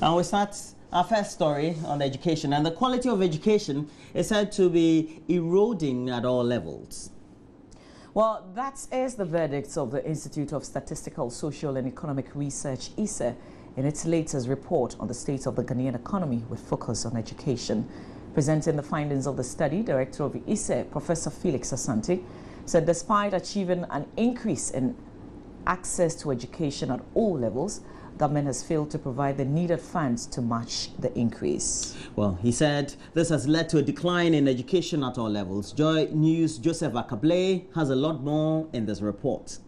And we start our first story on education, and the quality of education is said to be eroding at all levels. Well, that is the verdict of the Institute of Statistical, Social and Economic Research, ISE, in its latest report on the state of the Ghanaian economy with focus on education. Presenting the findings of the study, Director of ISE, Professor Felix Asante, said despite achieving an increase in access to education at all levels, government has failed to provide the needed funds to match the increase. Well, he said this has led to a decline in education at all levels. Joy News' Joseph Akable has a lot more in this report.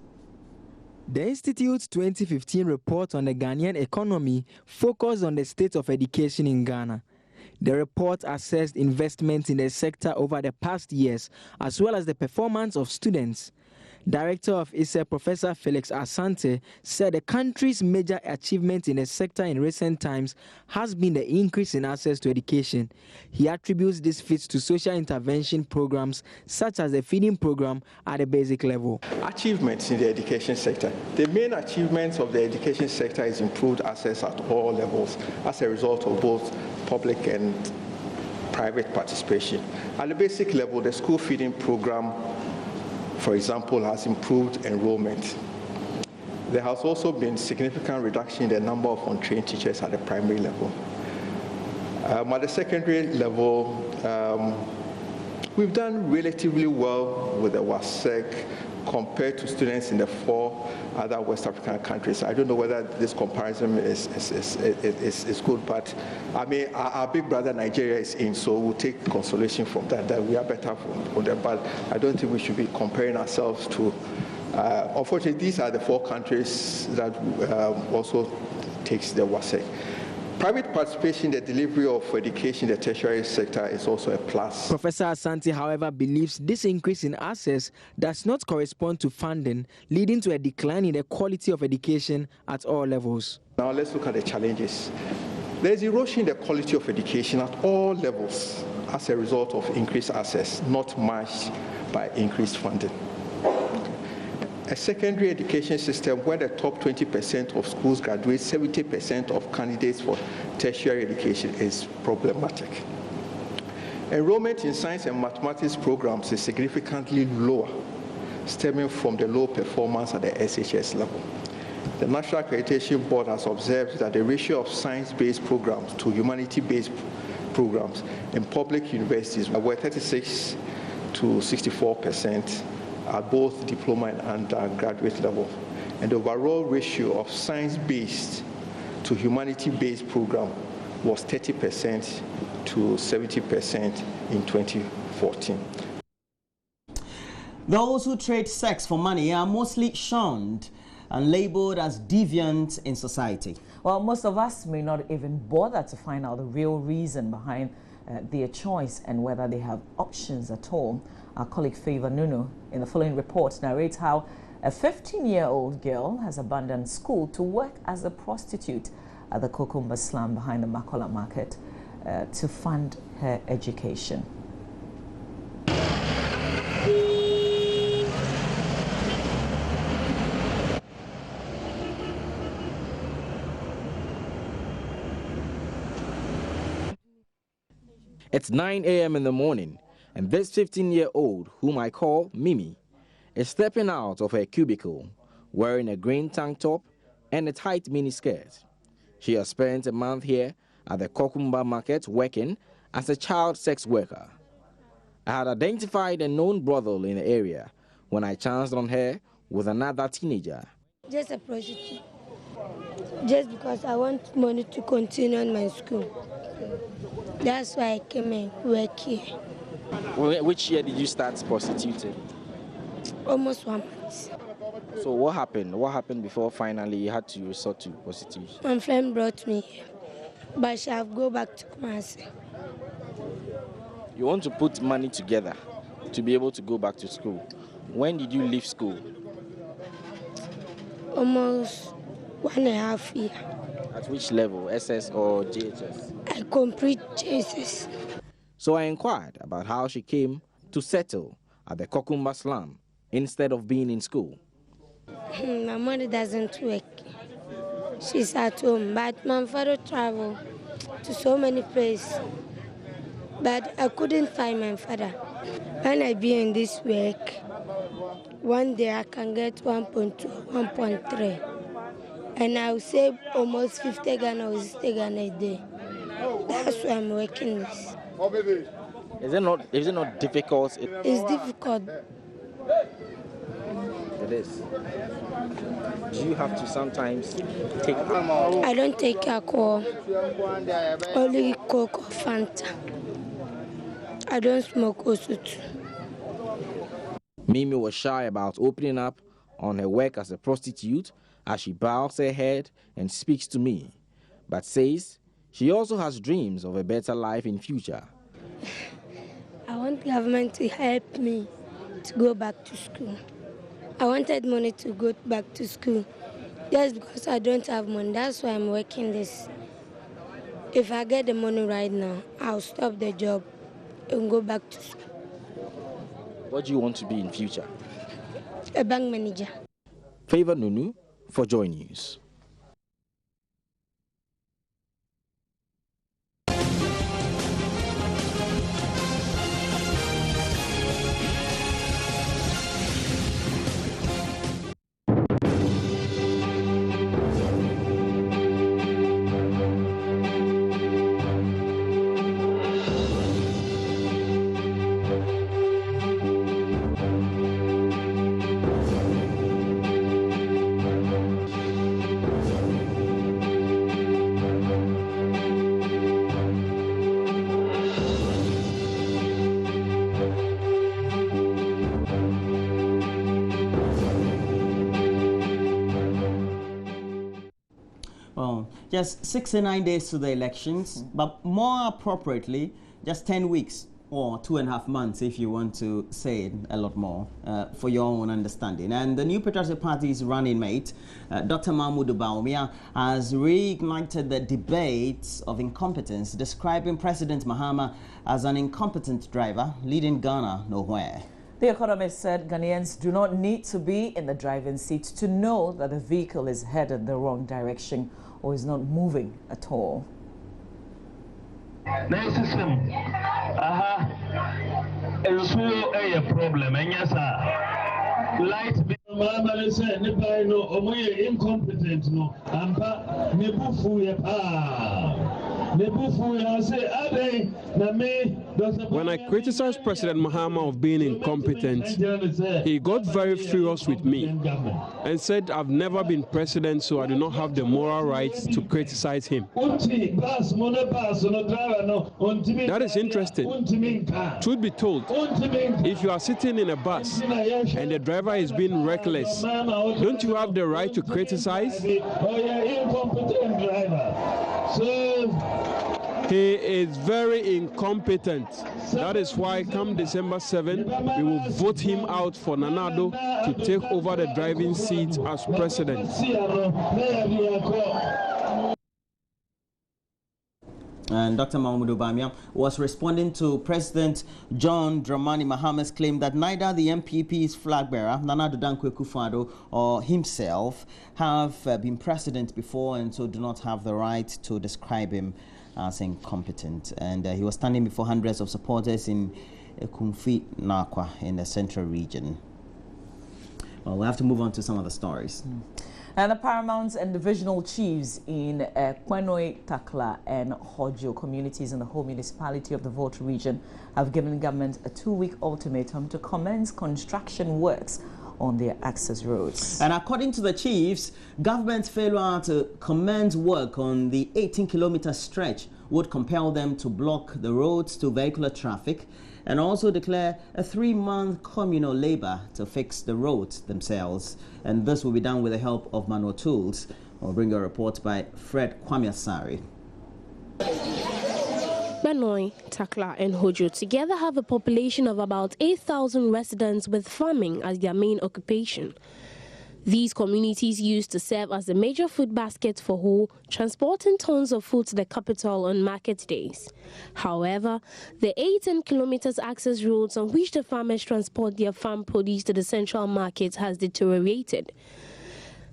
The Institute's 2015 report on the Ghanaian economy focused on the state of education in Ghana. The report assessed investment in the sector over the past years, as well as the performance of students. Director of ISE, Professor Felix Asante, said the country's major achievement in the sector in recent times has been the increase in access to education. He attributes this feat to social intervention programs such as the feeding program at the basic level. Achievements in the education sector. The main achievements of the education sector is improved access at all levels as a result of both public and private participation. At the basic level, the school feeding program, for example, has improved enrollment. There has also been significant reduction in the number of untrained teachers at the primary level. At the secondary level, we've done relatively well with the WASEC compared to students in the 4 other West African countries. I don't know whether this comparison is good, but I mean, our big brother Nigeria is in, so we'll take consolation from that we are better from them, but I don't think we should be comparing ourselves to, unfortunately, these are the 4 countries that also takes the WASEC. Private participation in the delivery of education in the tertiary sector is also a plus. Professor Asante, however, believes this increase in access does not correspond to funding, leading to a decline in the quality of education at all levels. Now let's look at the challenges. There's erosion in the quality of education at all levels as a result of increased access, not matched by increased funding. A secondary education system where the top 20% of schools graduate 70% of candidates for tertiary education is problematic. Enrollment in science and mathematics programs is significantly lower, stemming from the low performance at the SHS level. The National Accreditation Board has observed that the ratio of science-based programs to humanity-based programs in public universities were 36 to 64%. At both diploma and undergraduate level. And the overall ratio of science-based to humanity-based program was 30% to 70% in 2014. Those who trade sex for money are mostly shunned and labeled as deviant in society. Well, most of us may not even bother to find out the real reason behind their choice and whether they have options at all. Our colleague Favor Nuno in the following report narrates how a 15-year-old girl has abandoned school to work as a prostitute at the Kokumba slum behind the Makola market to fund her education. It's 9 a.m. in the morning, and this 15-year-old, whom I call Mimi, is stepping out of her cubicle, wearing a green tank top and a tight miniskirt. She has spent a month here at the Kokumba market working as a child sex worker. I had identified a known brothel in the area when I chanced on her with another teenager. Just a prostitute. Just because I want money to continue on my school. That's why I came and work here. Which year did you start prostituting? Almost 1 month. So what happened? What happened before finally you had to resort to prostitution? My friend brought me here, but I shall go back to Kumasi. You want to put money together to be able to go back to school. When did you leave school? Almost 1.5 years. At which level, SS or JHS? I complete JHS. So I inquired about how she came to settle at the Kokumba slum instead of being in school. My money doesn't work. She's at home, but my father traveled to so many places, but I couldn't find my father. When I be in this work, one day I can get 1.2, 1.3, and I'll save almost 50 Ghana or 60 Ghana a day. That's why I'm working this. Is it not difficult? It's difficult. It is. Do you have to sometimes take I don't take alcohol, only Coke or Fanta. I don't smoke also too. Mimi was shy about opening up on her work as a prostitute as she bows her head and speaks to me, but says she also has dreams of a better life in future. I want government to help me to go back to school. I wanted money to go back to school just because I don't have money. That's why I'm working this. If I get the money right now, I'll stop the job and go back to school. What do you want to be in future? A bank manager. Favor Nunu for Joy News. Just 69 days to the elections, but more appropriately, just 10 weeks or 2.5 months, if you want to say it a lot more, for your own understanding. And the New Patriotic Party's running mate, Dr. Mahmoud Bawumia, has reignited the debates of incompetence, describing President Mahama as an incompetent driver, leading Ghana nowhere. The economist said Ghanaians do not need to be in the driving seat to know that the vehicle is headed the wrong direction or is not moving at all. Nice system. It's a problem. And yes, light. Mama said, "No, incompetent. No, ampa nebufu ya When I criticized President Mahama of being incompetent, he got very furious with me and said I've never been president, so I do not have the moral right to criticize him. That is interesting. Truth be told, if you are sitting in a bus and the driver is being reckless, don't you have the right to criticize? He is very incompetent. That is why come December 7th, we will vote him out for Nanado to take over the driving seat as president. And Dr. Mahmoud Bawumia was responding to President John Dramani Mahama's claim that neither the MPP's flag bearer, Nana Addo Dankwa Akufo-Addo, or himself have been president before and so do not have the right to describe him as incompetent. And he was standing before hundreds of supporters in Kumfi Nakwa in the central region. Well, we have to move on to some of the stories. And the paramounts and divisional chiefs in Kwenoi, Takla and Hojo communities in the whole municipality of the Volta region have given government a 2-week ultimatum to commence construction works on their access roads. And according to the chiefs, government's failure to commence work on the 18-kilometer stretch would compel them to block the roads to vehicular traffic and also declare a 3-month communal labor to fix the roads themselves. And this will be done with the help of manual tools. I'll bring a report by Fred Kwame-Asari. Benoi, Takla and Hojo together have a population of about 8,000 residents with farming as their main occupation. These communities used to serve as the major food basket for Ho, transporting tons of food to the capital on market days. However, the 18 kilometers access roads on which the farmers transport their farm produce to the central market has deteriorated.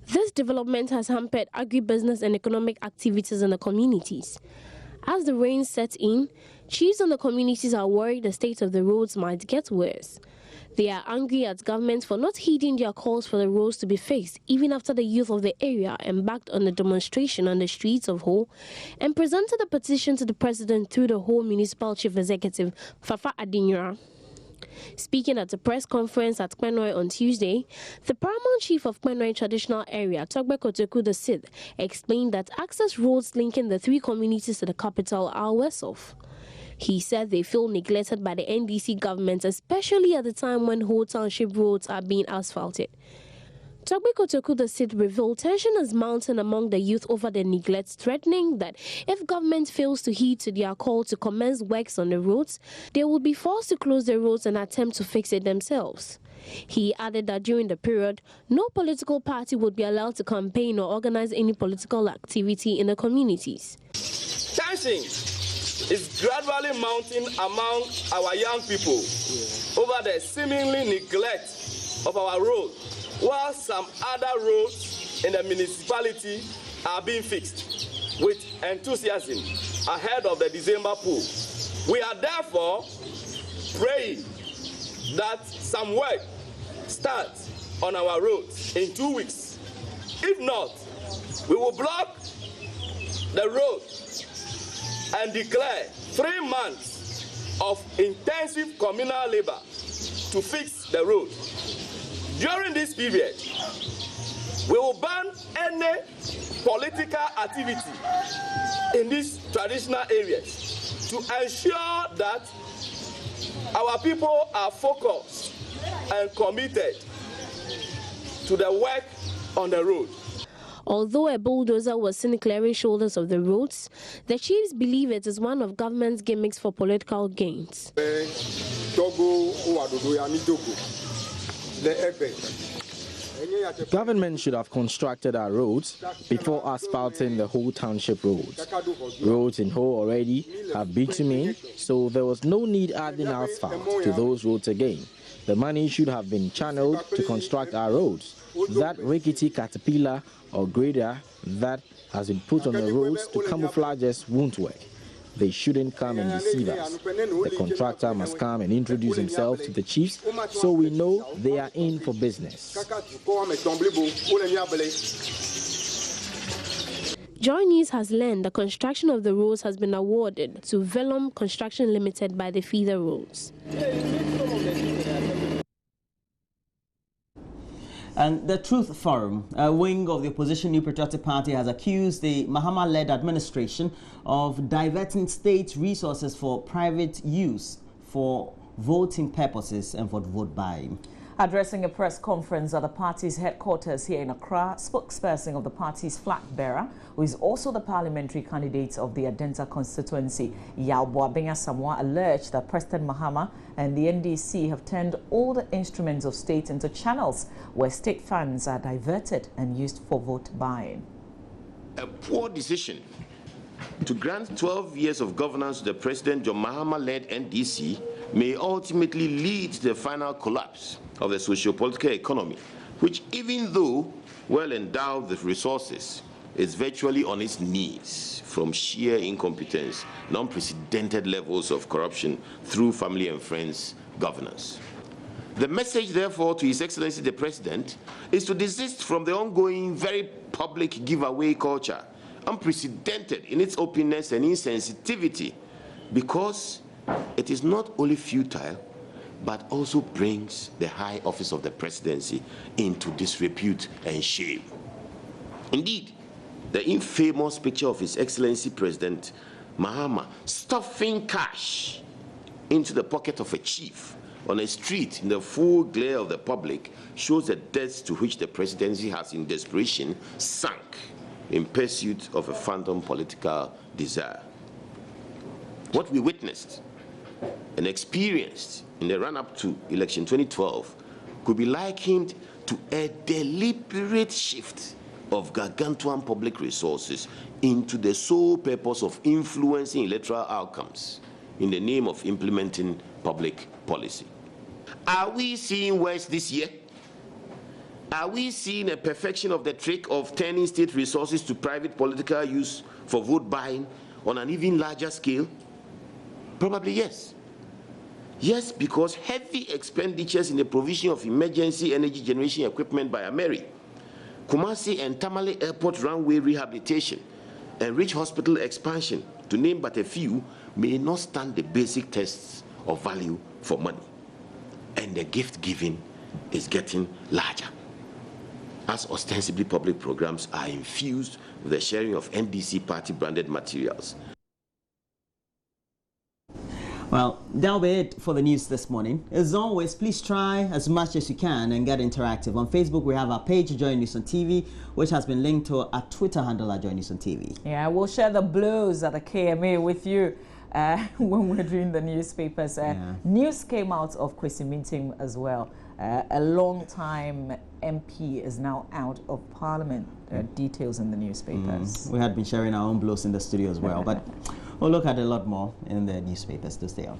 This development has hampered agribusiness and economic activities in the communities. As the rain sets in, chiefs in the communities are worried the state of the roads might get worse. They are angry at government for not heeding their calls for the roads to be fixed, even after the youth of the area embarked on a demonstration on the streets of Ho and presented a petition to the president through the Ho Municipal Chief Executive, Fafa Adinyura. Speaking at a press conference at Kpenoi on Tuesday, the paramount chief of Kpenoi traditional area, Togbe Kotoku the Sith, explained that access roads linking the three communities to the capital are worse off. He said they feel neglected by the NDC government, especially at the time when whole township roads are being asphalted. Togbe Kotoku the Sith revealed tension is mounting among the youth over the neglect, threatening that if government fails to heed to their call to commence works on the roads, they will be forced to close the roads and attempt to fix it themselves. He added that during the period, no political party would be allowed to campaign or organize any political activity in the communities. Tension is gradually mounting among our young people over the seemingly neglect of our roads, while some other roads in the municipality are being fixed with enthusiasm ahead of the December pool. We are therefore praying that some work starts on our roads in 2 weeks. If not, we will block the road and declare 3 months of intensive communal labor to fix the road. During this period, we will ban any political activity in these traditional areas to ensure that our people are focused and committed to the work on the road. Although a bulldozer was seen clearing shoulders of the roads, the chiefs believe it is one of government's gimmicks for political gains. Government should have constructed our roads before asphalting the whole township roads. Roads in Ho already have bitumen, so there was no need adding asphalt to those roads again. The money should have been channeled to construct our roads. That rickety caterpillar or grader that has been put on the roads to camouflage us won't work. They shouldn't come and deceive us. The contractor must come and introduce himself to the chiefs so we know they are in for business. Joy News has learned the construction of the roads has been awarded to Velum Construction Limited by the feeder roads. And the Truth Forum, a wing of the opposition New Patriotic Party, has accused the Mahama-led administration of diverting state resources for private use for voting purposes and for vote buying. Addressing a press conference at the party's headquarters here in Accra, spokesperson of the party's flag bearer, who is also the parliamentary candidate of the Adenta constituency, Yawbo Abenya Samoa, alleged that President Mahama and the NDC have turned all the instruments of state into channels where state funds are diverted and used for vote buying. A poor decision to grant 12 years of governance to the President John Mahama-led NDC may ultimately lead to the final collapse of the socio-political economy, which, even though well endowed with resources, is virtually on its knees from sheer incompetence and unprecedented levels of corruption through family and friends governance. The message, therefore, to His Excellency the President is to desist from the ongoing very public giveaway culture, unprecedented in its openness and insensitivity, because it is not only futile, but also brings the high office of the presidency into disrepute and shame. Indeed, the infamous picture of His Excellency President Mahama stuffing cash into the pocket of a chief on a street in the full glare of the public shows the depths to which the presidency has in desperation sunk in pursuit of a phantom political desire. What we witnessed and experienced in the run-up to election 2012 could be likened to a deliberate shift of gargantuan public resources into the sole purpose of influencing electoral outcomes in the name of implementing public policy. Are we seeing worse this year? Are we seeing a perfection of the trick of turning state resources to private political use for vote buying on an even larger scale? Probably yes. Yes, because heavy expenditures in the provision of emergency energy generation equipment by Ameri, Kumasi and Tamale Airport runway rehabilitation, and Rich Hospital expansion, to name but a few, may not stand the basic tests of value for money. And the gift giving is getting larger, as ostensibly public programs are infused with the sharing of NDC party branded materials. Well, that'll be it for the news this morning. As always, please try as much as you can and get interactive. On Facebook, we have our page, Joy News on TV, which has been linked to our Twitter handle at Joy News on TV. Yeah, we'll share the blows at the KMA with you when we're doing the newspapers. News came out of Kwesi Mintim as well. A long-time MP is now out of Parliament. There are details in the newspapers. We had been sharing our own blows in the studio as well, but we'll look at a lot more in the newspapers to stay on.